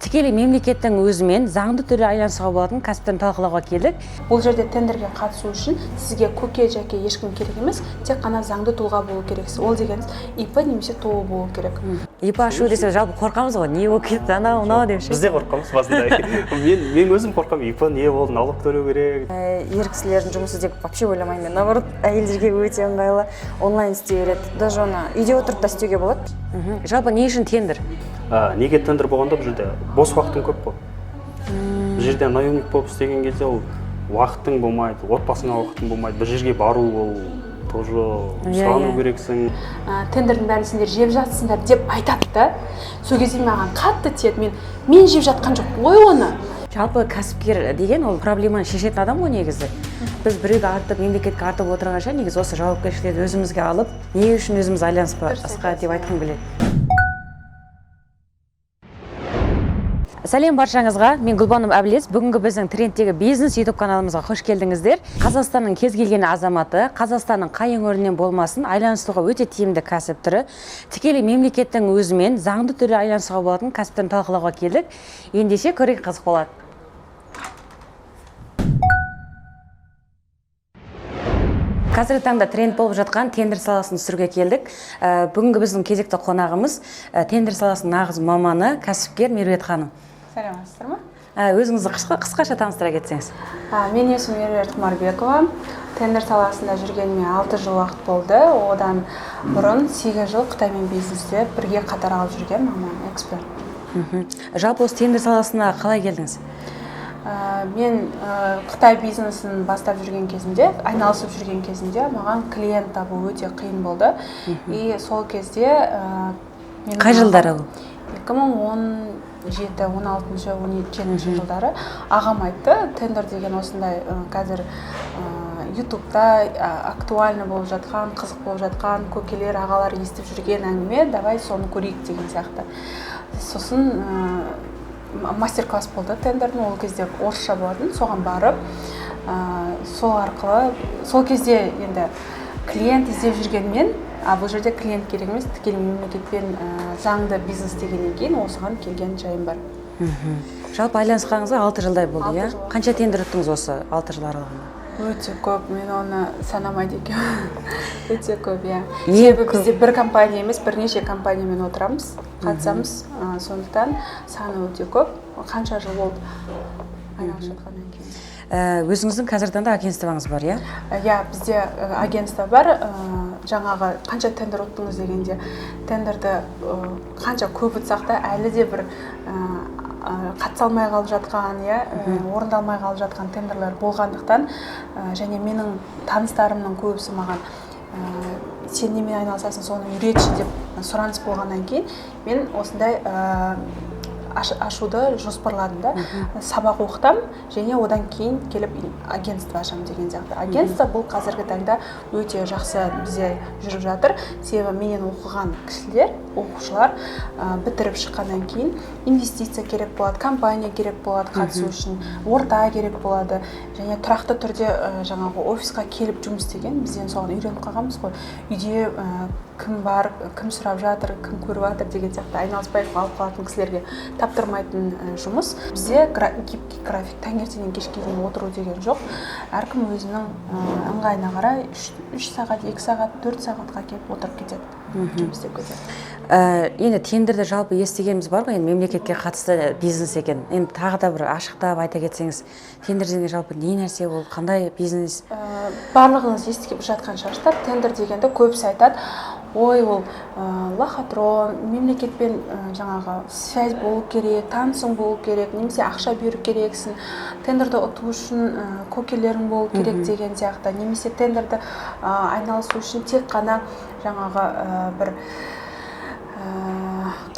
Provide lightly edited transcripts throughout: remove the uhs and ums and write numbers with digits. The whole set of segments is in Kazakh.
тікелей мемлекеттің өзімен заңды түрде айланысуға болатын кәсіптерін талқылауға келдік. Бұл жерде тендерге қатысу үшін сізге көке жәке ешкім керек емес, тек қана заңды тұлға болу керексіз. Ол дегеніңіз ИП немесе ТО болу керек. ИП ашу десе жалпы қорқамыз ғой, не болып кетті анау мынау деп ше. Біз де қорқамыз басында. Мен өзім қорқамын, ИП не болды, налог төлеу керек. Ер кісілердің жұмысы деп вообще ойламаймын мен. Наоборот, әйелдерге өте ыңғайлы онлайн істей береді. Даже оны үйде отырып та істеуге болады. Жалпы не үшін тендер? Неге тендер болғанда бұл жерде бос уақытың көп қой. Бұл жерде наемник болып істеген кезде ол уақытың болмайды, отбасыңа уақытың болмайды. Бір жерге бару ол тоже сұрану керексің. Тендердің бәрін сендер жеп жатсыңдар деп айтады да. Сол кезде маған қатты тиеді. Мен жеп жатқан жоқ қой оны. Жалпы кәсіпкер деген ол проблеманы шешетін адам ғой негізі. Біз біреуге артып, мемлекетке артып отырғанша негізі осы жауапкершілікті өзімізге алып, не үшін өзіміз айланыспасқа деп айтқым келеді. Сәлем баршаңызға, мен Гүлбаным Әбілез. Бүгінгі біздің трендтегі бизнес YouTube каналымызға қош келдіңіздер. Қазақстанның кез келген азаматы, Қазақстанның қай өңірінен болмасын, айланысуға өте тиімді кәсіп түрі. Тікелей мемлекеттің өзімен заңды түрде айланысуға болатын кәсіптерін талқылауға келдік. Ендеше көрейік, қызық болады. Қазіргі таңда тренд болып жатқан тендер саласын түсіруге келдік. Бүгінгі біздің кезекті қонағымыз тендер саласының нағыз маманы, кәсіпкер Меруерт ханым. Сәлеметсіздер ме? Өзіңізді қысқаша таныстыра кетсеңіз. Мен есімім Меруерт Құмарбекова. Тендер саласында жүргеніме 6 жыл уақыт болды. Одан бұрын 8 жыл Қытаймен бизнесте бірге қатар алып жүрген маман, эксперт. Жалпы осы тендер саласына қалай келдіңіз? Мен Қытай бизнесін бастап жүрген кезімде, айналысып жүрген кезімде маған клиент табу өте қиын болды. И сол кезде қай жылдары бұл? 2017-16-17 жылдары ағам айтты, тендер деген осындай қазір ютубта актуальны болып жатқан, қызық болып жатқан, көкелер, ағалар естіп жүрген әңгіме, давай соны көрейік деген сияқты. Сосын мастер-класс болды тендердің, ол кезде орысша болатын, соған барып, сол арқылы, сол кезде енді клиент іздеп жүргенмен, бұл жерде клиент керек емес, тікелей мемлекетпен заңды бизнес дегеннен кейін осыған келген жайым бар. Жалпы айланысқаныңызға 6 жылдай болды, иә? Қанша тендер ұттыңыз осы 6 жыл аралығында? Өте көп, мен оны санамайды екенмін. Өте көп, иә. Себебі бізде бір компания емес, бірнеше компаниямен отырамыз, қатысамыз, сондықтан саны өте көп. Қанша жыл болды айналысып жатқаннан кейін. Өзіңіздің қазіргі таңда агентствоңыз бар, иә? Иә, бізде агентство бар. Жаңағы қанша тендер ұттыңыз дегенде, тендерді қанша көп ұтсақ та әлі де бір қатыса қалып жатқан, орындалмай қалып жатқан тендерлер болғандықтан, және менің таныстарымның көбісі маған сен немен айналысасың, соны үйретші деп сұраныс болғаннан кейін, мен осындай ашуды жоспарладым да, сабақ оқытам, және одан кейін келіп агентство ашам деген сияқты. Агентство бұл қазіргі таңда өте жақсы бізде жүріп жатыр. Себебі менен оқыған кісілер, оқушылар бітіріп шыққаннан кейін инвестиция керек болады, компания керек болады қатысу үшін, орта керек болады, және тұрақты түрде жаңағы офисқа келіп жұмыс істеген, бізден соған үйреніп қалғанбыз ғой. Үйде кім бар, кім сұрап жатыр, кім көріп жатыр деген сияқты айналыспай қалып қалатын кісілерге таптырмайтын жұмыс. Бізде гибкий график, таңертеңнен кешке дейін отыру деген жоқ. Әркім өзінің ыңғайына қарай 3 сағат, 2 сағат, 4 сағатқа келіп отырып кетеді. Жұмыс істеп кетеді. Енді тендерді жалпы естігеніміз бар ғой, енді мемлекетке қатысты бизнес екен. Енді тағы да бір ашықтап айта кетсеңіз, тендер деген жалпы не нәрсе ол, қандай бизнес? Барлығыңыз естіп жатқан шығарсыздар. Тендер дегенді көбісі айтады, ой, ол лохотрон, мемлекетпен жаңағы связь болу керек, танысың болу керек, немесе ақша беру керексің, тендерді ұту үшін көкелерің болу керек деген сияқты, немесе тендерді айналысу үшін тек қана жаңағы бір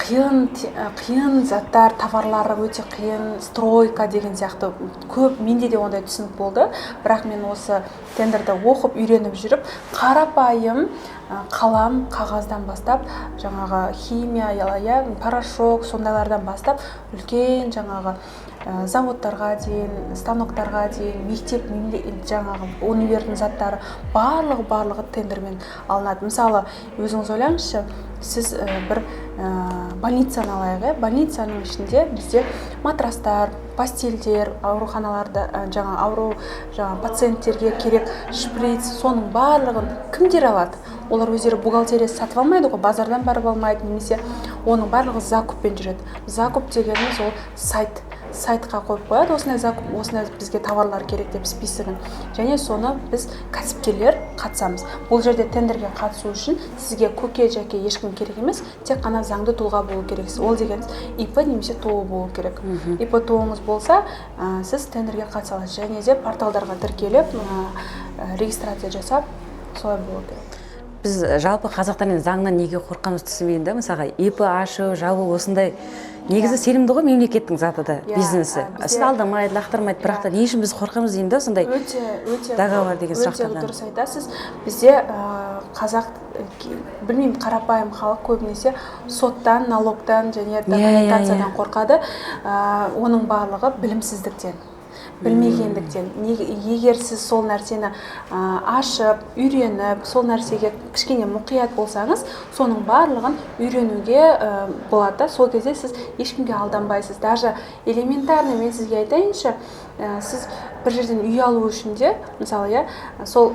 қиын заттар, товарлары өте қиын, стройка деген сияқты көп, менде де ондай түсінік болды. Бірақ мен осы тендерді оқып, үйреніп жүріп, қарапайым қалам, қағаздан бастап, жаңағы химия, порошок, сондайлардан бастап, үлкен жаңағы заводтарға дейін, станоктарға дейін, мектеп, жаңағы универдің заттары, барлығы тендермен алынады. Мысалы, өзіңіз ойлаңызшы, сіз бір больницаны алайық, больницаның ішінде бізде матрастар, постельдер, ауруханаларда жаңа пациенттерге керек шприц, соның барлығын кімдер алады? Олар өздері бухгалтерия сатып алмайды ғой, базардан барып алмайды, немесе оның барлығы закуппен жүреді. Закуп дегеніміз ол сайтқа қойып қояды, осындай бізге товарлар керек деп списогын. Және соны біз кәсіпкерлер қатысамыз. Бұл жерде тендерге қатысу үшін сізге көке-жәке ешкім керек емес, тек қана заңды тұлға болу керексіз. Ол дегеніміз ИП немесе ТО болу керек. ИП ТОңыз болса, сіз тендерге қатыса аласыз. Және де порталдарға тіркеліп, регистрация жасап, солай болу керек. Біз жалпы қазақтармен заңнан неге қорқамыз түсінбеймін да, мысалға ИП ашу, жабу осындай негізі сенімді ғой мемлекеттің заты да, бизнесі. Сіз алдамайды, лақтырмайды, бірақ та не үшін біз қорқамыз деймін да, сондай договор деген сұрақтардан. Өте дұрыс айтасыз. Бізде қазақ, білмеймін, қарапайым халық көбінесе соттан, налогтан және документациядан қорқады. Оның барлығы білімсіздіктен. Білмегендіктен. Егер сіз сол нәрсені ашып, үйреніп, сол нәрсеге кішкене мұқият болсаңыз, соның барлығын үйренуге болады. Сол кезде сіз ешкімге алданбайсыз. Даже элементарный, мен сізге айтайыншы, сіз бір жерден үй алу үшін де, мысалы, сол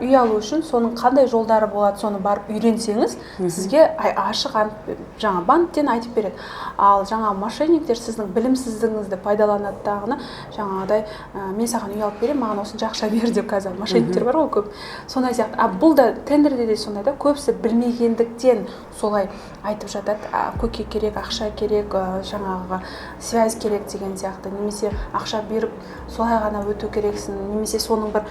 үй алу үшін соның қандай жолдары болады, соны барып үйренсеңіз, сізге ашық жаңа банктен айтып береді. Ал жаңа мошенниктер сіздің білімсіздігіңізді пайдаланатындағыны, жаңағыдай, мен саған үй алып беремін, маған осынша ақша бер деп қазір мошенниктер бар ғой көп. Сондай сияқты. Бұл да тендерде де сондай да, көбісі білмегендіктен солай айтып жатады. Көке керек, ақша керек, жаңағы связь керек деген сияқты, немесе ақша беріп солай ғана өту керексің, немесе соның бір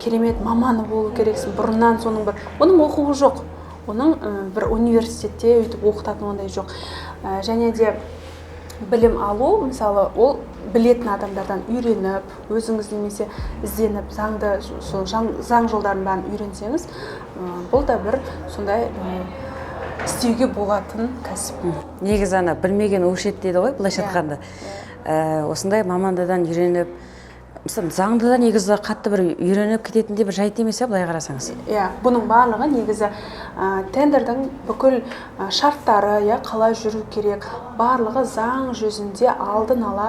керемет маманы болу керексің, бұрыннан соның бір, оның оқуы жоқ, оның бір университетте өйтіп оқытатын ондай жоқ. Және де білім алу, мысалы, ол білетін адамдардан үйреніп, өзіңіз немесе ізденіп, заң жолдарын бәрін үйренсеңіз, бұл да бір сондай істеуге болатын кәсіп. Негізі ана білмеген өшет дейді ғой, былайша айтқанда. Осындай мамандадан үйреніп, заңды да негізі қатты бір үйреніп кететіндей бір жайт емес, былай қарасаңыз. Бұның барлығы негізі тендердің бүкіл шарттары, қалай жүру керек, барлығы заң жүзінде алдын ала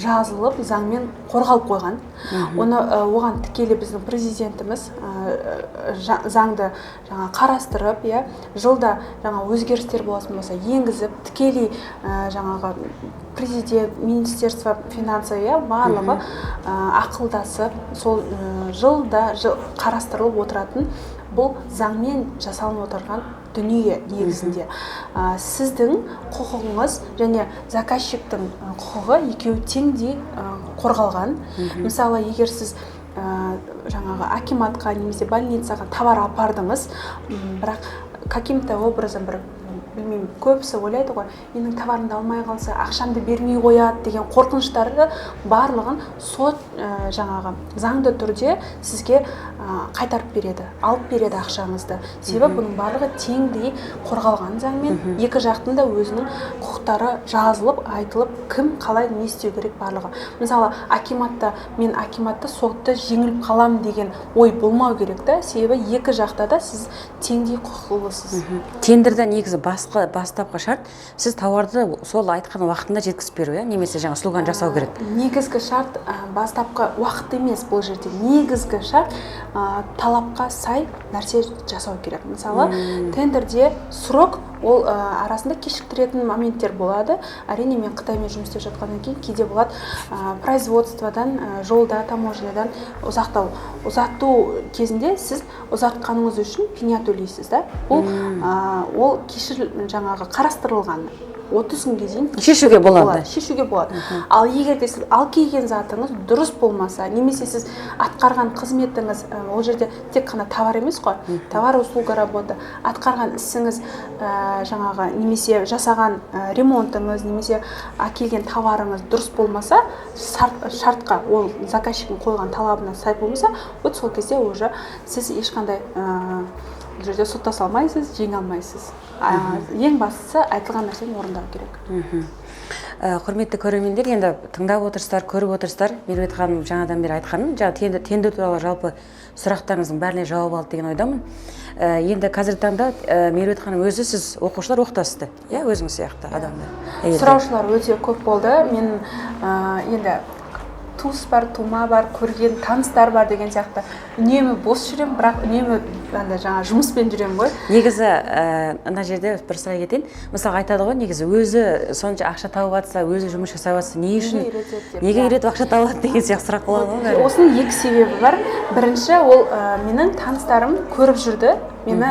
жазылып, заңмен қорғалып қойған. Оған тікелей біздің президентіміз заңды қарастырып, жылда өзгерістер болатын болса енгізіп, тікелей жаңағы президент, министерство финансы барлығы ақылдасып, сол жылда қарастырылып отыратын бұл заңмен жасалынып отырған дүние негізінде. Сіздің құқығыңыз және заказчиктің құқығы екеуі теңдей қорғалған. Мысалы, егер сіз жаңағы акиматқа немесе больницаға товар апардыңыз, бірақ каким-то образом бір, білмеймін, көбісі ойлайды ғой, менің товарымды алмай қалса, ақшамды бермей қояды деген қорқыныштарды барлығын сот жаңағы заңды түрде сізге қайтарып береді, алып береді ақшаңызды. Себебі бұның барлығы теңдей қорғалған заңмен, екі жақтың да өзінің құқықтары жазылып, айтылып, кім қалай не істеу керек барлығы. Мысалы, мен акиматта сотты жеңіліп қалам деген ой болмау керек та, себебі екі жақта да сіз теңдей құқылысыз. Тендерде негізі бастапқы шарт, сіз тауарды сол айтқан уақытында жеткізіп беру, немесе жаңа слуганы жасау керек. Негізгі шарт бастапқы уақыт емес, бұл жерде негізгі шарт талапқа сай нәрсе жасау керек. Мысалы, тендерде срок, ол арасында кешіктіретін моменттер болады. Әрине, мен Қытаймен жұмыс істеп жатқаннан кейін кейде болады производстводан, жолда, таможнядан ұзарту кезінде сіз ұзартқаныңыз үшін пеня төлейсіз да. Ол жаңағы қарастырылған. 30 күнге дейін шешуге болады. Ал егер де сіз алкейген затыңыз дұрыс болмаса, немесе сіз атқарған қызметіңіз, ол жерде тек қана товар емес қой, товар услуга работа, атқарған ісіңіз жаңағы немесе жасаған ремонтыңыз, немесе әкелген товарыңыз дұрыс болмаса, шартқа, ол заказчиктің қойған талабына сай болмаса, вот сол кезде уже сіз ешқандай бұл жерде соттаса алмайсыз, жеңе алмайсыз. Ең бастысы айтылған нәрсені орындау керек. Құрметті көрермендер, енді тыңдап отырсыздар, көріп отырсыздар. Меруерт ханым жаңадан бері айтқанын, жаңа тендер туралы жалпы сұрақтарыңыздың бәріне жауап алды деген ойдамын. Енді қазіргі таңда Меруерт ханым өзі сіз оқушылар оқытасызды, иә, өзіңіз сияқты адамдар. Сұраушылар өте көп болды. Мен енді туыс бар, тума бар, көрген таныстар бар деген сияқты үнемі бос жүремін, бірақ үнемі жаңа жұмыспен жүремін ғой. Негізі ана жерде бір сұрай кетейін. Мысалы айтады ғой, негізі өзі сонша ақша тауып жатса, өзі жұмыс жасап жатса, не үшін неге үйретіп ақша табады деген сияқты сұрақ қойылады ғой. Осының екі себебі бар. Бірінші, ол менің таныстарым көріп жүрді. Мені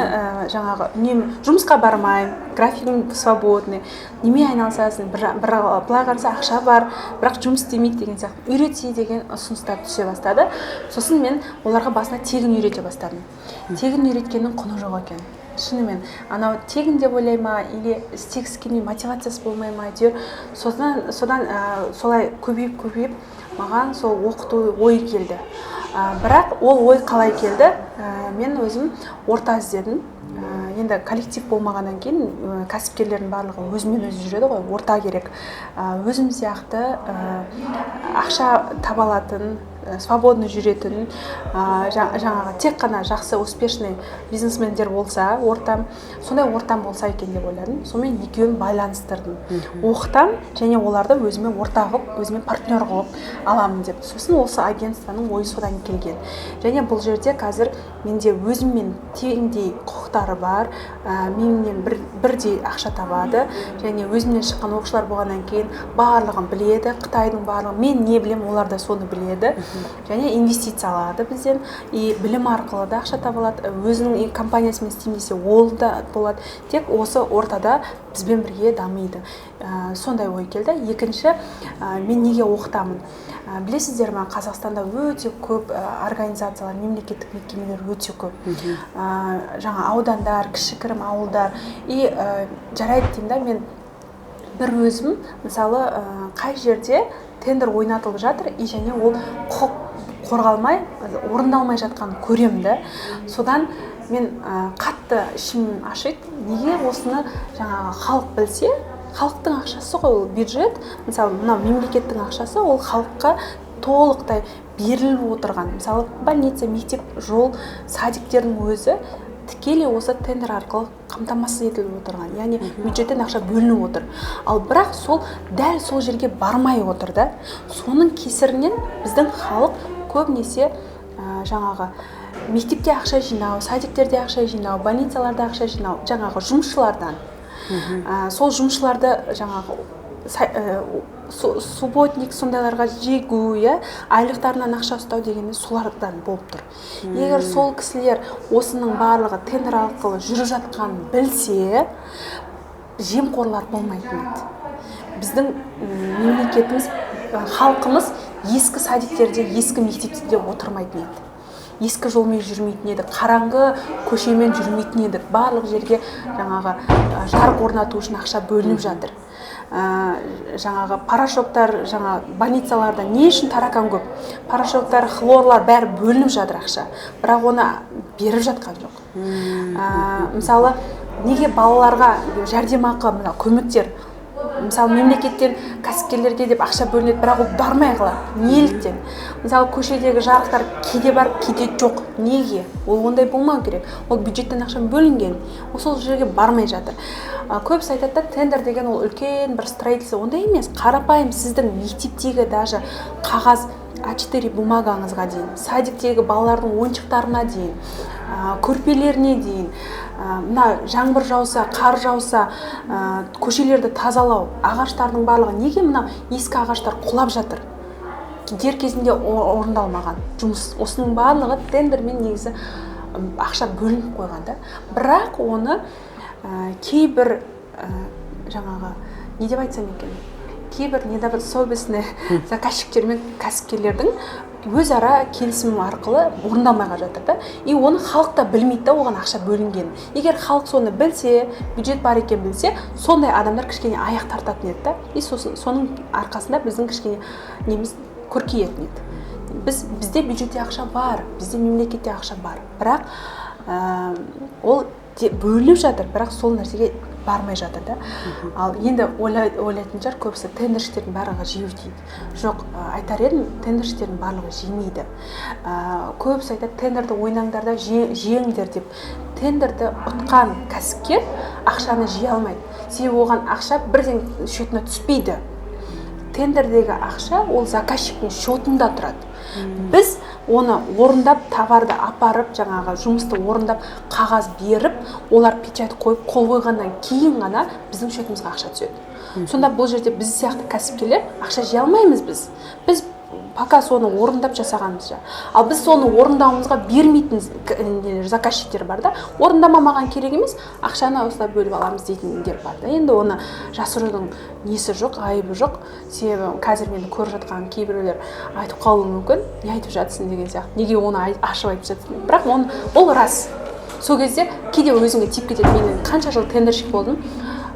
жаңағы үнемі жұмысқа бармаймын, графигім свободный, неме айналысасың, былай қараса ақша бар, бірақ жұмыс істемейді деген сияқты үйретсе деген ұсыныстар түсе бастады. Сосын мен оларға басына тегін үйрете бастадым. Тегін үйреткеннің құны жоқ екен. Шынымен, анау тегін деп ойлай ма, или істегісі келмей мотивациясы болмай ма, әйтеуір содан солай көбейіп маған сол оқыту ой келді. Бірақ ол ой қалай келді? Мен өзім орта іздедім. Енді коллектив болмағаннан кейін кәсіпкерлердің барлығы өзімен өзі жүреді ғой, орта керек. Өзім сияқты ақша таба алатын, свободно жүретін, жаңағы тек қана жақсы успешный бизнесмендер болса, сондай ортам болса екен деп ойладым. Сонымен екеуін байланыстырдым. Оқытам және оларды өзіме орта қылып, өзіме партнер қылып аламын деп. Сосын осы агентствоның ойы содан келген. Және бұл жерде қазір менде өзіммен теңдей құқықтары бар, менен бірдей ақша табады, және өзімнен шыққан оқушылар болғаннан кейін барлығын біледі, Қытайдың барлығы, мен не білем, олар да соны біледі. Және инвестиция алады бізден, и білім арқылы да ақша табылады, өзінің компаниясымен істемесе ол да болады. Тек осы ортада бізбен бірге дамиды. Сондай ой келді. Екінші, мен неге оқытамын? Білесіздер ме, Қазақстанда өте көп организациялар, мемлекеттік мекемелер өте көп. Жаңа аудандар, кішігірім ауылдар. И жарайды деймін да, мен бір өзім, мысалы, қай жерде тендер ойнатылып жатыр, и және ол құқық қорғалмай, орындалмай жатқанын көремін да. Содан мен қатты ішім ашиды. Неге осыны жаңағы халық білсе, халықтың ақшасы ғой, ол бюджет, мысалы, мынау мемлекеттің ақшасы, ол халыққа толықтай беріліп отырған. Мысалы, больница, мектеп, жол, садиктердің өзі тікелей осы тендер арқылы қамтамасыз етіліп отырған. Яғни бюджеттен ақша бөлініп отыр. Ал бірақ дәл сол жерге бармай отыр да. Соның кесірінен біздің халық көбінесе жаңағы мектепте ақша жинау, садиктерде ақша жинау, больницаларда ақша жинау, жаңағы жұмысшылардан. Сол жұмысшыларды жаңағы субботник сондайларға жегу, айлықтарынан ақша ұстау дегенде солардан болып тұр. Егер сол кісілер осының барлығы тендер арқылы жүріп жатқанын білсе, жемқорлар болмайтын еді. Біздің мемлекетіміз, халқымыз ескі садиктерде, ескі мектептерде отырмайтын еді. Ескі жолмен жүрмейтін еді, қараңғы көшемен жүрмейтін еді. Барлық жерге жаңағы жарық орнату үшін ақша бөлініп жатыр. Жаңағы порошоктар, больницаларда не үшін таракан көп? Порошоктар, хлорлар бәрі бөлініп жатыр ақша. Бірақ оны беріп жатқан жоқ. Мысалы, неге балаларға жәрдемақы, көмектер, мысалы, мемлекеттен кәсіпкерлерге деп ақша бөлінеді, бірақ ол бармай қалады. Неліктен? Мысалы, көшедегі жарықтар кейде бар, кейде жоқ. Неге? Ол ондай болмау керек. Ол бюджеттен ақша бөлінген. Ол сол жерге бармай жатыр. Көбісі айтады да, тендер деген ол үлкен бір строительство. Ондай емес. Қарапайым сіздің мектептегі даже қағаз А4 бумагаңызға дейін, садиктегі балалардың ойыншықтарына дейін, көрпелеріне дейін, мына жаңбыр жауса, қар жауса, көшелерді тазалау, ағаштардың барлығы неге мына ескі ағаштар құлап жатыр? Дер кезінде орындалмаған жұмыс. Осының барлығы тендермен негізі ақша бөлініп қойған да. Бірақ оны кейбір жаңағы не деп айтсам екен? Кейбір недобросовестный заказчиктер мен кәсіпкерлердің өзара келісім арқылы орындалмай жатыр да. И оны халық та білмейді да, оған ақша бөлінген. Егер халық соны білсе, бюджет бар екен білсе, сондай адамдар кішкене аяқ тартатын еді да. И соның арқасында біздің кішкене неміз көркейетін еді. Бізде бюджетте ақша бар, бізде мемлекетте ақша бар. Бірақ ол бөлініп жатыр, бірақ сол нәрсеге бармай жатыр да. Ал енді ойлайтын шығар көбісі тендершілердің барлығы жеу дейді. Жоқ, айтар едім, тендершілердің барлығы жемейді. Көбісі айтады, тендерді ойнаңдар да жеңдер деп. Тендерді ұтқан кәсіпкер ақшаны жей алмайды. Себебі оған ақша бірден счетына түспейді. Тендердегі ақша ол заказчиктің счетында тұрады. Біз оны орындап, товарды апарып, жаңағы жұмысты орындап, қағаз беріп, олар печать қойып, қол қойғаннан кейін ғана біздің счетымызға ақша түседі. Сонда бұл жерде біз сияқты кәсіпкерлер ақша жей алмаймыз біз. Біз пока соны орындап жасағанымызша. Ал біз соны орындауымызға бермейтін заказчиктер бар да, орындама маған керек емес, ақшаны осылай бөліп аламыз дейтіндер бар да. Енді оны жасырудың несі жоқ, айыбы жоқ. Себебі қазір мені көріп жатқан кейбіреулер айтып қалуы мүмкін, не айтып жатсың деген сияқты. Неге оны ашып айтып жатсың? Бірақ ол рас. Сол кезде кейде өзіңе тиіп кетеді. Мен қанша жыл тендершік болдым.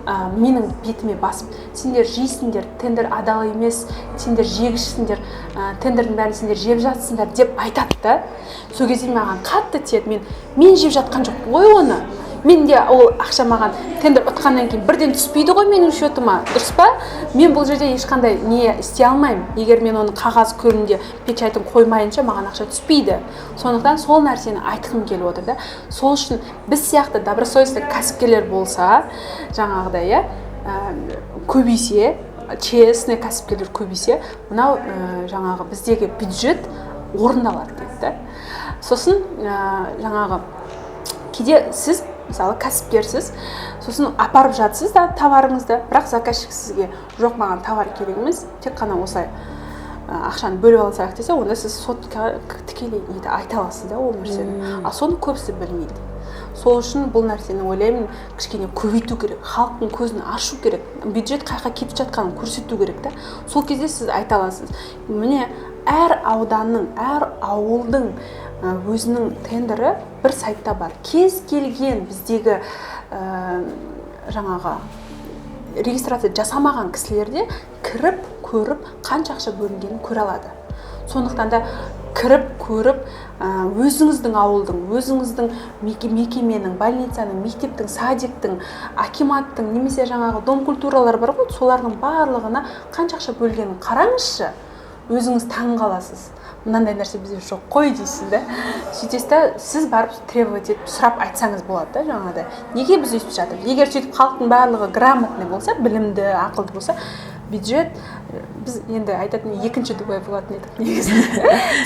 Менің бетіме басып, сендер жейсіңдер, тендер адал емес, сендер жегішсіңдер, тендердің бәрін сендер жеп жатсыңдар деп айтады да. Сол кезде маған қатты тиеді. Мен жеп жатқан жоқ қой оны. Менде ол ақша маған тендер ұтқаннан кейін бірден түспейді ғой менің счетыма, дұрыс па? Мен бұл жерде ешқандай не істей алмаймын. Егер мен оны қағаз көрінде печатын қоймайынша маған ақша түспейді. Сондықтан сол нәрсені айтқым келіп отыр да. Сол үшін біз сияқты добросовестный кәсіпкерлер болса, жаңағыдай, көбейсе, честный кәсіпкерлер көбейсе, мынау жаңағы біздегі бюджет орындалады дейді. Сосын жаңағы кейде сіз мысалы кәсіпкерсіз, сосын апарып жатсыз да товарыңызды, бірақ заказчик сізге жоқ, маған товар керек емес, тек қана осылай ақшаны бөліп алсақ десе, онда сіз сотқа тікелей айта аласыз да ол нәрсені. Ал соны көбісі білмейді. Сол үшін бұл нәрсені ойлаймын, кішкене көбейту керек, халықтың көзін ашу керек, бюджет қайқа кетіп жатқанын көрсету керек та. Сол кезде сіз айта аласыз. Міне әр ауданның, әр ауылдың өзінің тендері бір сайтта бар. Кез келген біздегі жаңағы регистрация жасамаған кісілерде кіріп, көріп, қанша ақша бөлінгенін көре алады. Сондықтан да кіріп, көріп, өзіңіздің ауылдың, өзіңіздің мекеменің, больницаның, мектептің, садиктің, акиматтың, немесе жаңағы дом культуралар бар ғой, солардың барлығына қанша ақша бөлгенін қараңызшы, өзіңіз таң қаласыз. Мынандай нәрсе бізде жоқ қой дейсіз да. Сөйтесіз да, сіз барып требовать етіп сұрап айтсаңыз болады да, жаңағыдай. Неге біз өйтіп жатырмыз? Егер сөйтіп халықтың барлығы грамотный болса, білімді, ақылды болса, бюджет біз енді айтатын екінші Дубай болатын едік негізі.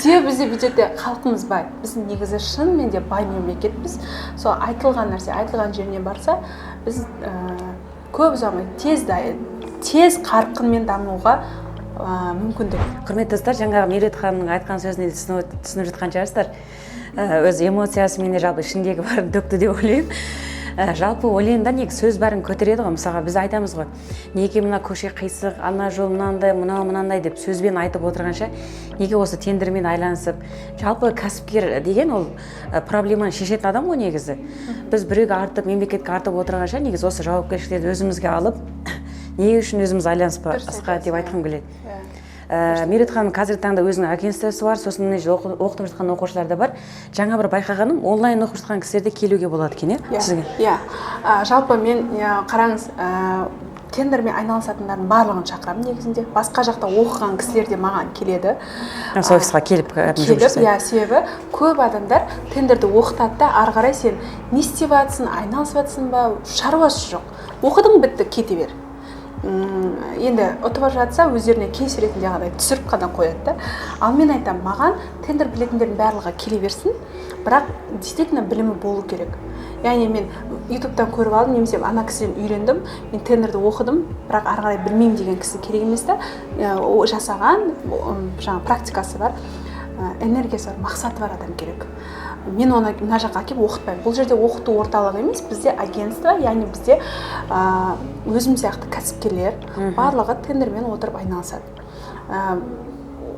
Себебі бізде бюджетте халқымыз бай. Біз негізі шынымен де бай мемлекетпіз. Сол айтылған нәрсе, айтылған жеріне барса, біз көп ұзамай тез қарқынмен дамуға мүмкіндік. Құрметті достар, жаңағы Меруерт ханымның айтқан сөзіне түсініп жатқан шығарсыздар. Өз эмоциясымен де жалпы ішіндегі барын төкті деп ойлаймын. Жалпы ойлаймын да, неге сөз бәрін көтереді ғой. Мысалға біз айтамыз ғой, неге мына көше қисық, ана жол мынандай, мынандай деп сөзбен айтып отырғанша, неге осы тендермен айланысып, жалпы кәсіпкер деген ол проблеманы шешетін адам ғой негізі. Біз біреуге артып, мемлекетке артып отырғанша, негізі осы жауапкершілікті өзімізге алып, неге үшін өзіміз айланыспасқа деп айтқым келеді. Меруерт ханым қазіргі таңда өзінің агентствосы бар, сосын оқытып жатқан оқушылар да бар. Жаңа бір байқағаным, онлайн оқып жатқан кісілерде келуге болады екен, сізге? Иә. Жалпы мен қараңыз, тендермен айналысатындардың барлығын шақырамын негізінде. Басқа жақта оқыған кісілер де маған келеді. Осы офисқа келіп, иә, себебі көп адамдар тендерді оқытады да, ары қарай сен не істеп жатсың, айналысып жатсың ба, шаруасы жоқ. Оқыдың, бітті, кете бер. Енді ұтып жатса өздеріне кейс ретінде ғана түсіріп қана қояды да. Ал мен айтам, маған тендер білетіндердің барлығы келе берсін, бірақ действительно білімі болу керек. Яғни мен ютубтан көріп алдым, немесе ана кісіден үйрендім, мен тендерді оқыдым, бірақ ары қарай білмеймін деген кісі керек емес та. Жасаған жаңа практикасы бар, энергиясы бар, мақсаты бар адам керек. Мен оны мына жаққа келіп оқытпаймын. Бұл жерде оқыту орталығы емес, бізде агентство, яғни бізде өзім сияқты кәсіпкерлер барлығы тендермен отырып айналысады.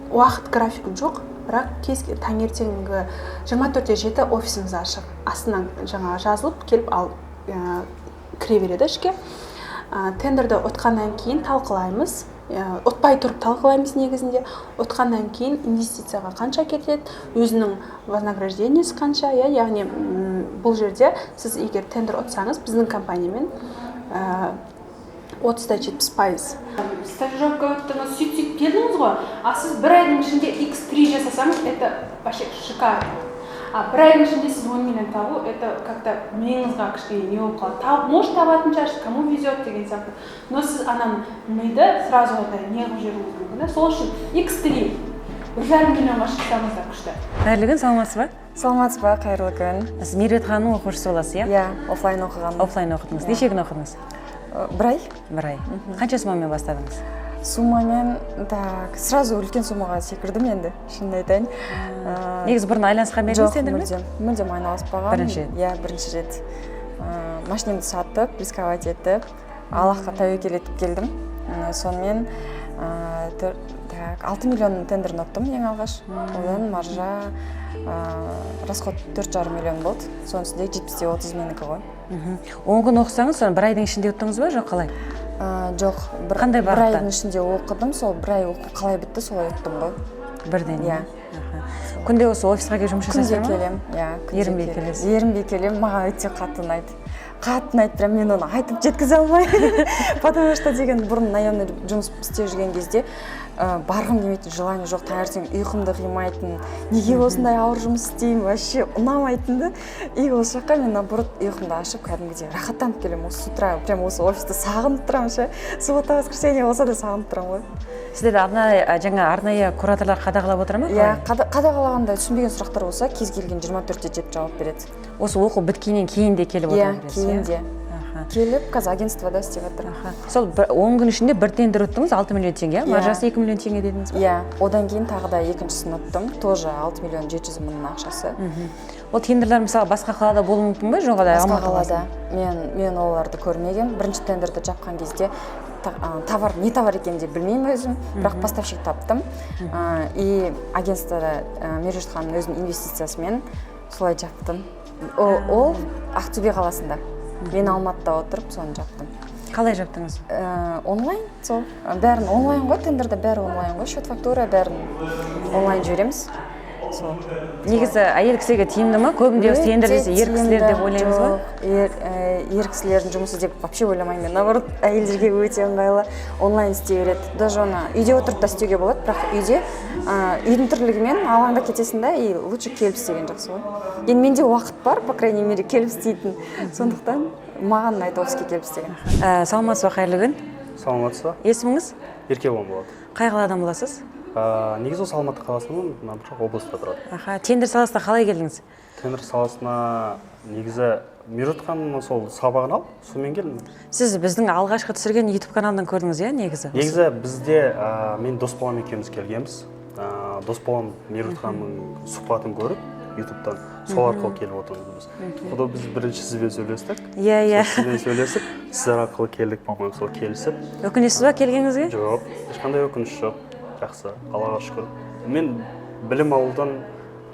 Уақыт графигі жоқ, бірақ таңертеңгі 24-7 офисіміз ашық. Астынан жаңа жазылып келіп кіре береді ішке. Тендерді ұтқаннан кейін талқылаймыз. Ұтпай тұрып талқылаймыз негізінде. Ұтқаннан кейін инвестицияға қанша кетеді, өзінің вознаграждениесі қанша, яғни бұл жерде сіз егер тендер ұтсаңыз, біздің компаниямен 30-70%. Стажировка өттіңіз, сөйтіп келдіңіз ғой, а сіз бір айдың ішінде X3 жасасаңыз, это вообще шикарно. А бір айдың ішінде сіз 10 миллион табу, это как-то миыңызға кішкене не болып қалады. Может табатын шығарсыз, кому везет деген сияқты. Но сіз ананы миды сразу не қылып жіберуіңіз мүмкін. Сол үшін X3 1,5 миллионға шықсаңыздар күшті. Қайырлы күн, саламатсыз ба? Саламатсыз ба, қайырлы күн. Сіз Меруерт ханымның оқушысы боласыз, иә? Иә, офлайн оқыған. Офлайн оқыдыңыз. Неше күн оқыдыңыз? Бір ай. Бір ай. Қанша суммамен бастадыңыз? Суммамен, так, сразу үлкен суммаға секірдім енді, шынын айтайын. Негізі бұрын айланысқан ба едіңіз, ме? Жоқ, мүлдем айналыспаған. Бірінші рет? Иә, бірінші рет. Машинемді сатып, рисковать етіп, Аллахқа тәуекел етіп келдім. Сонымен 6 миллион тендерін ұттым ең алғаш. Одан маржа расход 4,5 миллион болды. Соның үстінде 70-30 менікі ғой. 10 күн оқысаңыз, соны бір айдың ішінде ұттыңыз ба, жоқ қалай? Жоқ, Қандай бір бағытта? айдың ішінде оқыдым, сол бір ай оқу қалай бітті, солай ұттым ғой. Бірден, Иә. Күнде осы офисқа келіп жұмыс Күнде жасайсыз ба? келем, иә, Ерінбей келесіз? Ерінбей келем, маған өте қатты ұнайды. Қатты ұнайды, прям мен оны айтып жеткізе алмаймын. Потому что деген бұрын наемный жұмыс істеп жүрген кезде барғым келмейтін, желание жоқ, таңертең ұйқымды қимайтын, неге осындай ауыр жұмыс істеймін, вообще ұнамайтынды. И осы жаққа мен наоборот ұйқымды ашып, кәдімгідей рахаттанып келемін. Осы с утра прям осы офисті сағынып тұрамын ше. Суббота, воскресенье болса да сағынып тұрамын ғой. Сіздерді арнайы кураторлар қадағалап отыр ма? Иә, қадағалағанда түсінбеген сұрақтар болса, кез келген 24-те жетіп жауап береді. Осы оқу біткеннен кейін де келіп отырған Иә, кейін де. Келіп, қазір агентствода істеп жатыр. Сол 10 күн ішінде бір тендер ұттыңыз, 6 миллион теңге, маржасы 2 миллион теңге дедіңіз ба? Иә, одан кейін тағы да екіншісін ұттым, тоже 6 миллион 700 мыңның ақшасы. Ол тендерлер мысалы басқа қалада болуы мүмкін ба, жоқ әлде Басқа Алматы қалада қаласында? мен оларды көрмеген. Бірінші тендерді жапқан кезде товар не товар екенін де білмеймін өзім, бірақ поставщик таптым. И агентствода Меруерт ханымның өзінің инвестициясымен солай жаптым. Ол Ақтөбе қаласында. Мен Алматыда отырып соны жаптым. Қалай жаптыңыз? Онлайн, сол. Бәрін онлайн ғой, тендерде бәрі онлайн ғой, счет фактура бәрін онлайн жібереміз. Сол. Негізі әйел кісіге тиімді ма? Көбінде осы тендер десе ер кісілер деп ойлаймыз ба? Ер кісілердің жұмысы деп вообще ойламаймын. Наоборот, әйелдерге өте ыңғайлы, онлайн істей береді. Даже оны үйде отырып та істеуге болады, бірақ үйдің тірлігімен алаңда кетесің да, и лучше келіп істеген жақсы ғой. Енді менде уақыт бар, по крайней мере, келіп істейтін. Сондықтан маған ұнайды офиске келіп істеген. Саламатсыз ба, қайырлы күн? Саламатсыз ба? Есіміңіз? Еркебұлан болады. Қай қаладан боласыз? Негізі осы Алматы қаласынан, бірақ облыста тұрады. Тендер саласына қалай келдіңіз? Тендер саласына негізі Меруерт ханымның сол сабағын алып, сонымен келдім. Сіз біздің алғашқы түсірген YouTube каналынан көрдіңіз, иә, негізі? Негізі бізде мен Досболам екеуміз келгенбіз. Досболам Меруерт ханымның сұхбатын көріп, YouTube'дан сол арқылы келіп отырмыз біз. Құда біз бірінші сізбен сөйлестік. Иә. Сізбен сөйлесіп, сіздер арқылы келдік, мамам сол келісіп. Өкінесіз ба келгеніңізге? Жоқ, ешқандай өкініш жоқ. Жақсы, Аллаға шүкір. Мен білім алудан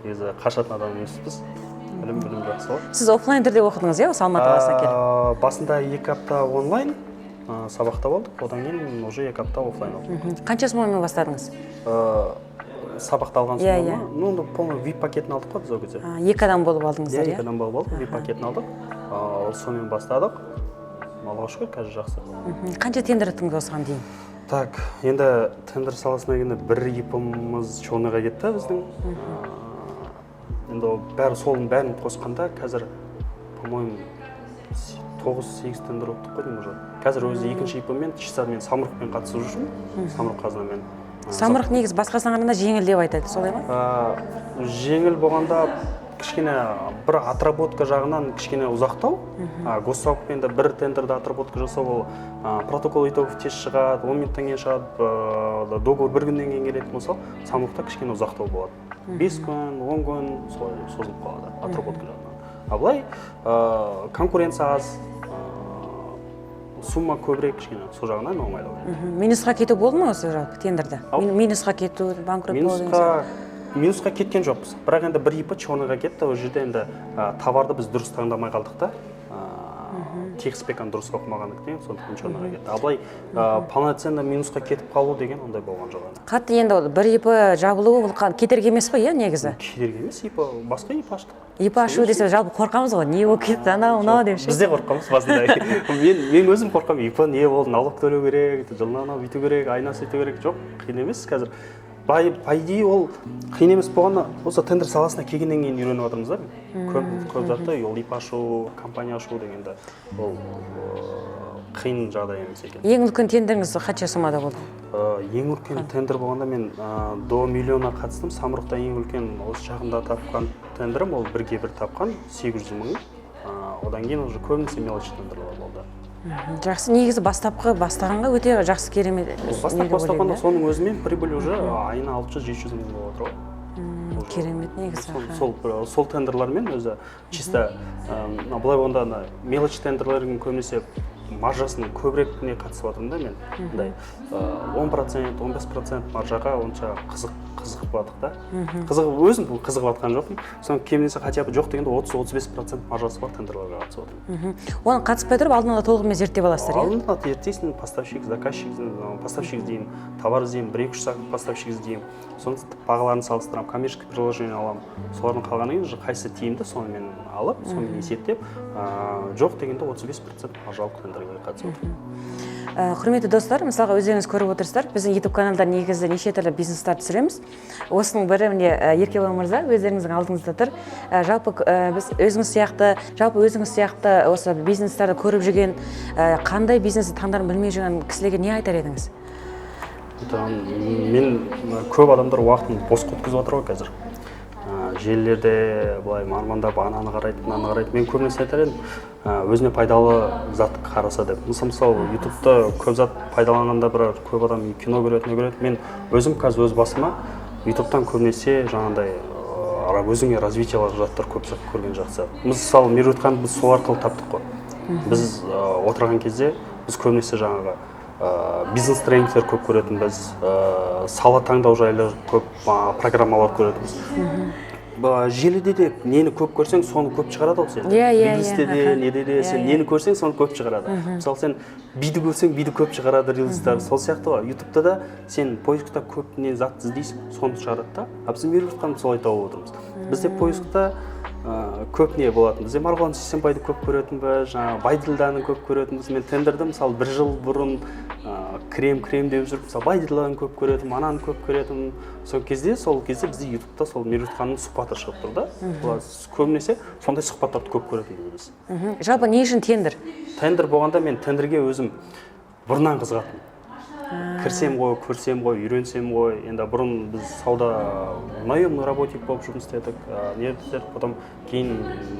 негізі қашатын адам емеспіз. Білім жақсы ғой. Сіз офлайн түрде оқыдыңыз, иә, осы Алматы қаласына келіп? Басында 2 апта онлайн сабақта болдық, одан кейін уже 2 апта офлайн алдық. Қанша суммамен бастадыңыз? Сабақта алған Иә. соң, ну, полный VIP пакетін алдық қой біз ол кезде. 2 адам болып алдыңыздар, Иә, 2 иә? адам болып алдық, VIP пакетін алдық. Сонымен бастадық. Аллаға шүкір, қазір жақсы. Қанша тендер ұттыңыз осыған дейін? Так, енді тендер саласына келгенде бір ипымыз Чоныға кетті біздің. Енді бәрі солың бәрін қосқанда қазір, по-моему, 9-8 тендер ұттық қой деймін уже. Қазір өзі екінші ипыммен, мен Самұрықпен қатысып жүрмін. Самұрық қазынамен. Самұрық негіз басқасына қарағанда жеңіл деп айтады, солай ма? Жеңіл болғанда кішкене бір отработка жағынан кішкене ұзақтау. Госсауықпен де бір тендерді отработка жасау, ол протокол итогов тез шығады, 10 минуттан кейін шығады, договор 1 күннен кейін келеді. Мысалы, Самұрықта кішкене ұзақтау болады. 5 күн, 10 күн солай созылып қалады отработка жағынан. А былай конкуренция аз, сумма көбірек кішкене, сол жағынан оңайлау. Минусқа кету болды ма осы жалпы тендерді? Минусқа кету, банкрот болды? Минусқа кеткен жоқпыз. Бірақ енді бір ипы Чоныға кетті, ол жерде енді товарды біз дұрыс таңдамай қалдық та. техспеканы дұрыс оқымағандықтан сондықтан черныйға кетті. Ал былай полноценно минусқа кетіп қалу деген ондай болған жоқ. Қатты енді ол бір ИП жабылуы ол кедергі емес па, иә, негізі? Кедергі емес, басқа ИП аштық. ИП ашу десе жалпы қорқамыз ғой, не болып кетті, анау мынау деп ше. Біз де қорқамыз басында. Мен өзім қорқамын, ИП не болды, налог төлеу керек, жылына анау бүйту керек, айына сөйту керек. Жоқ, қиын емес қазір. По идее ол қиын емес болғанда осы тендер саласына келгеннен кейін үйреніп жатырмыз да. Көп затты ол ИП ашу, компания ашу дегенде ол қиын жағдай емес екен. Ең үлкен тендеріңіз қанша сомада болды? Ең үлкен тендер болғанда мен до миллионға қатыстым. Самұрықта ең үлкен осы жағында тапқан тендерім ол бірге бір тапқан 800 мың. Одан кейін уже көбінесе мелочь тендерлер болды. Жақсы, негізі бастағанға өте жақсы керемет. Бастағанда соның өзімен прибыль уже айына 600-700 мың болып отыр ғой. Керемет негізі. Сол тендерлермен өзі чисто былай болғанда мелочь тендерлердің көбінесе маржасын көбірек не қатысып жатырмын да мен. Мындай 10%, 15% маржаға онша қызығып жатық та. Өзім қызығып жатқан жоқпын. Соны кемінесе хотя бы жоқ дегенде 30-35% маржасы бар тендерлерге қатысып отырмын. Оны қатыспай тұрып алдын ала толығымен зерттеп аласыздар, иә? Алдын ала ертесің, поставщик іздеймін, товар іздеймін, 1-2 сағат поставщик іздеймін. Соны бағаларын салыстырамын, коммерческий приложение аламын. Солардың қалғаннан кейін қайсы тиімді соны мен алып, соны есептеп, жоқ дегенде 35% маржалық тендерге қатысып отырмын. Құрметті достар, мысалға өздеріңіз көріп отырсыздар, біздің YouTube каналда негізі неше түрлі бизнестар түсіреміз. Осының бірі міне Еркебай мырза өздеріңіздің алдыңызда тұр. Жалпы біз өзіңіз сияқты осы бизнестарды көріп жүрген, қандай бизнесті таңдарын білмей жүрген кісілерге не айтар едіңіз? Мен көп адамдар уақытын бос өткізіп отыр ғой қазір. Желілерде былай мамандап ананы қарайды, мынаны қарайды. Мен көбінесе айтар едім, өзіне пайдалы зат қараса деп. Мысалы, ютубта көп зат пайдаланғанда көп адам кино көреді. Мен өзім қазір өз басыма ютубтан көбінесе жаңағыдай өзіңе развитиялық заттар көп көрген жақсы. Мысалы, Меруертханды біз сол арқылы таптық қой. Біз отырған кезде біз көбінесе жаңағы бизнес тренингтер көп көретінбіз, сала таңдау жайлы көп программалар көретінбіз. Желіде де нені көп көрсең, соны көп шығарады ғой сен. Рилсте де, неде де сен нені көрсең, соны көп шығарады. Мысалы сен биді көрсең, биді көп шығарады рилстар. Сол сияқты ғой. Ютубта да сен поискта көп не зат іздейсің, соны шығарады да. Біз Меруертхан солай тауып отырмыз. Бізде поискта көп не болатын. Бізде Марғұлан Сейсенбайды көп көретінбіз, Байділданы көп көретінбіз. Мен тендерді мысалы 1 жыл бұрын крем деп жүріп, мысалы Байділданы көп көретінмін, ананы көп көретінмін. Сол кезде бізде ютубта сол Меруертханның сұхбаты шығып тұр да. Көбінесе сондай сұхбаттарды көп көретінбіз біз. Жалпы не үшін тендер? Тендер болғанда мен тендерге өзім бұрыннан қызығатынмын. Кірсем ғой, көрсем ғой, үйренсем ғой. Енді бұрын біз сауда наемный работник болып жұмыс істедік. Потом кейін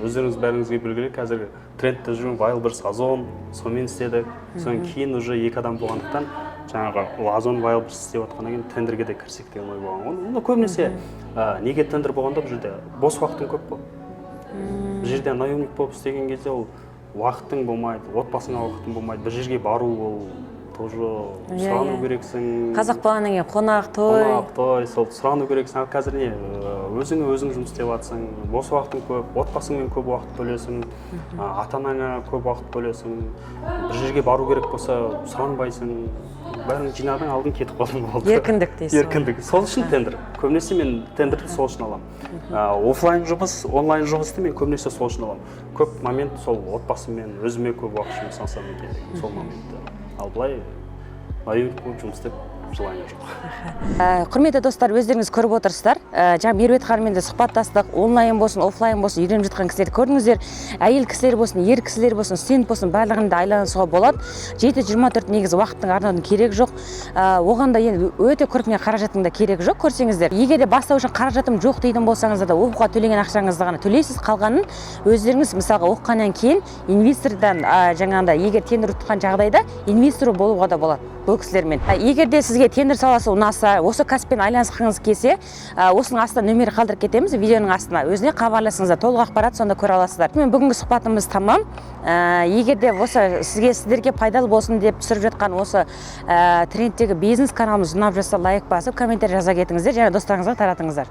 өздеріңіз бәріңізге белгілі қазіргі трендте жүрген Wildberries, Озон, сонымен істедік. Содан кейін уже 2 адам болғандықтан жаңағы Озон, Wildberries істеп отқаннан кейін тендерге де кірсек деген ой болған. Онда көбінесе неге тендер болғанда бұл жерде бос уақытың көп қой. Бұл жерде наемник болып істеген кезде ол уақытың болмайды, отбасыңа уақытың болмайды, бір жерге бару ол тоже сұрану керексің. Қазақ баланың қонақ той, сол сұрану керексің. Қазір не өзің жұмыс істеп жатсың, бос уақытың көп, отбасыңмен көп уақыт бөлесің, ата-анаңа көп уақыт бөлесің. Бір жерге бару керек болса сұранбайсың. Бәрін жинадың, алдың, кетіп қалдың болды. Еркіндік дейсің. Еркіндік. Сол үшін тендер. Көбінесе мен тендерді сол үшін аламын. Офлайн жұмыс, онлайн жұмысты мен көбінесе сол үшін аламын. Көп момент сол отбасыммен өзіме көп уақыт жұмсасам екен деген сол моментте. Ал былай жұмыс істеп желание жоқ. Құрметті достар, өздеріңіз көріп отырсыздар. Жаңа Меруерт ханыммен де сұхбаттастық. Онлайн болсын, офлайн болсын, үйреніп жатқан кісілерді көрдіңіздер. Әйел кісілер болсын, ер кісілер болсын, студент болсын, барлығында айланысуға болады. 7-24 негізі уақыттың арнаудың керек жоқ. Оған да енді өте көркіне қаражаттың да керек жоқ, көрсеңіздер. Егер де бастау үшін қаражатым жоқ дейтін болсаңыздар да оқуға төлеген ақшаңызды ғана төлейсіз, қалғанын өздеріңіз мысалға оқығаннан кейін инвестордан жаңағында егер тендер ұтқан жағдайда инвестор болуға да болады бұл кісілермен. Егер де сізге тендер саласы ұнаса, осы кәсіппен айланысқыңыз келсе, осының астына нөмір қалдырып кетеміз, видеоның астына. Өзіне хабарласыңыздар, толық ақпарат сонда көре аласыздар. Мен бүгінгі сұхбатымыз тамам. Егер де осы сіздерге пайдалы болсын деп түсіріп жатқан осы трендтегі бизнес каналымыз ұнап жатса, лайк басып, комментарий жаза кетіңіздер, және достарыңызға таратыңыздар.